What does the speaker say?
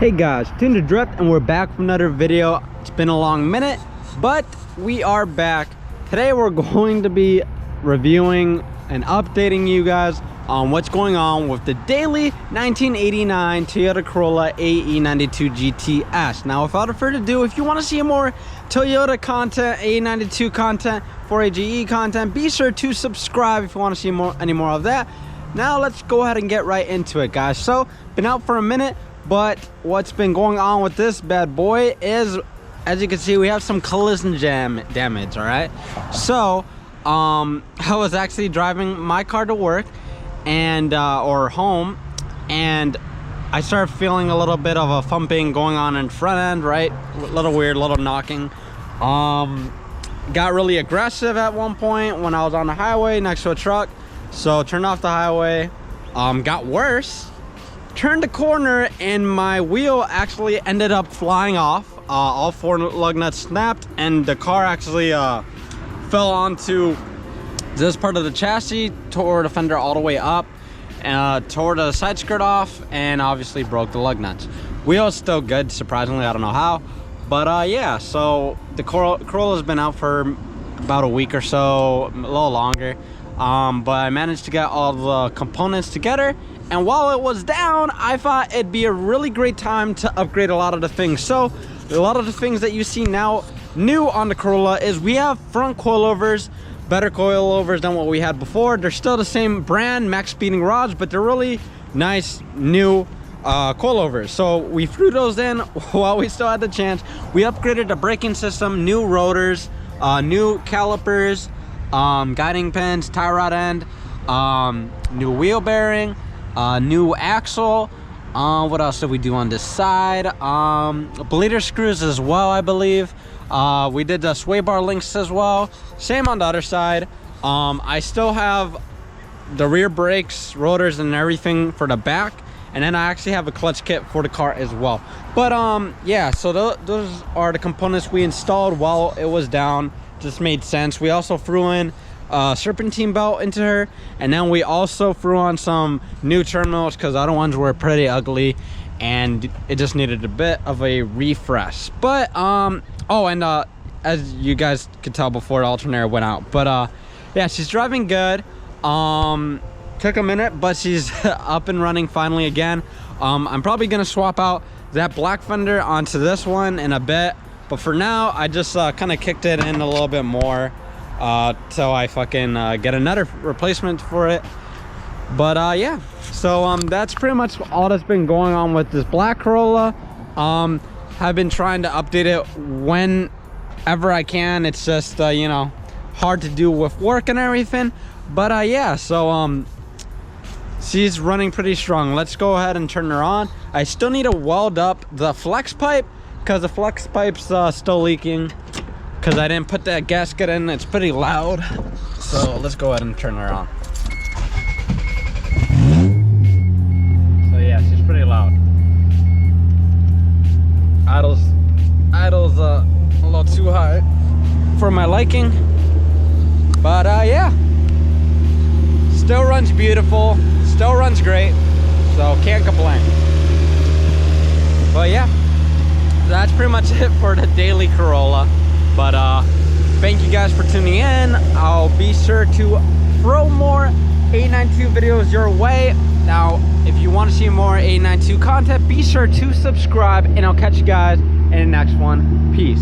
Hey guys, tuned to Drift, and we're back from another video. It's been a long minute, but we are back. Today we're going to be reviewing and updating you guys on what's going on with the daily 1989 Toyota Corolla Ae92 GTS. Now, without further ado, if you want to see more Toyota content, Ae92 content, 4AGE content, be sure to subscribe if you want to see any more of that. Now let's go ahead and get right into it, guys. So, been out for a minute, but what's been going on with this bad boy is, as you can see, we have some collision damage. All right, so I was actually driving my car to work and or home, and I started feeling a little bit of a thumping going on in front end, right? A little weird, a little knocking. Got really aggressive at one point when I was on the highway next to a truck, so turned off the highway. Got worse, turned the corner, and my wheel actually ended up flying off. All four lug nuts snapped, and the car actually fell onto this part of the chassis, tore the fender all the way up, tore the side skirt off, and obviously broke the lug nuts. Wheel is still good, surprisingly. I don't know how, but yeah, so the Corolla's been out for about a week or so, a little longer, but I managed to get all the components together. And while it was down, I thought it'd be a really great time to upgrade a lot of the things. So a lot of the things that you see now new on the Corolla is we have front coilovers, better coilovers than what we had before. They're still the same brand, max speeding rods, but they're really nice new coilovers. So we threw those in while we still had the chance. We upgraded the braking system, new rotors, new calipers, guiding pins, tie rod end, new wheel bearing, new axle. What else did we do on this side? Bleeder screws as well, I believe. We did the sway bar links as well, same on the other side. I still have the rear brakes, rotors, and everything for the back, and then I actually have a clutch kit for the car as well. But yeah, so those are the components we installed while it was down. Just made sense. We also threw in serpentine belt into her, and then we also threw on some new terminals because the other ones were pretty ugly and it just needed a bit of a refresh. But oh, and as you guys could tell before, the alternator went out. But yeah, she's driving good. Took a minute, but she's up and running finally again. I'm probably gonna swap out that black fender onto this one in a bit, but for now I just kind of kicked it in a little bit more so I fucking get another replacement for it. But yeah, so that's pretty much all that's been going on with this black Corolla. I've been trying to update it whenever I can. It's just you know, hard to do with work and everything. But yeah, so she's running pretty strong. Let's go ahead and turn her on. I still need to weld up the flex pipe because the flex pipe's still leaking because I didn't put that gasket in. It's pretty loud, so let's go ahead and turn her on. So yeah, she's pretty loud. Idle's a little too high for my liking, but yeah, still runs beautiful, still runs great, so can't complain. But yeah, that's pretty much it for the daily Corolla. But thank you guys for tuning in. I'll be sure to throw more Ae92 videos your way. Now, if you want to see more Ae92 content, be sure to subscribe, and I'll catch you guys in the next one. Peace.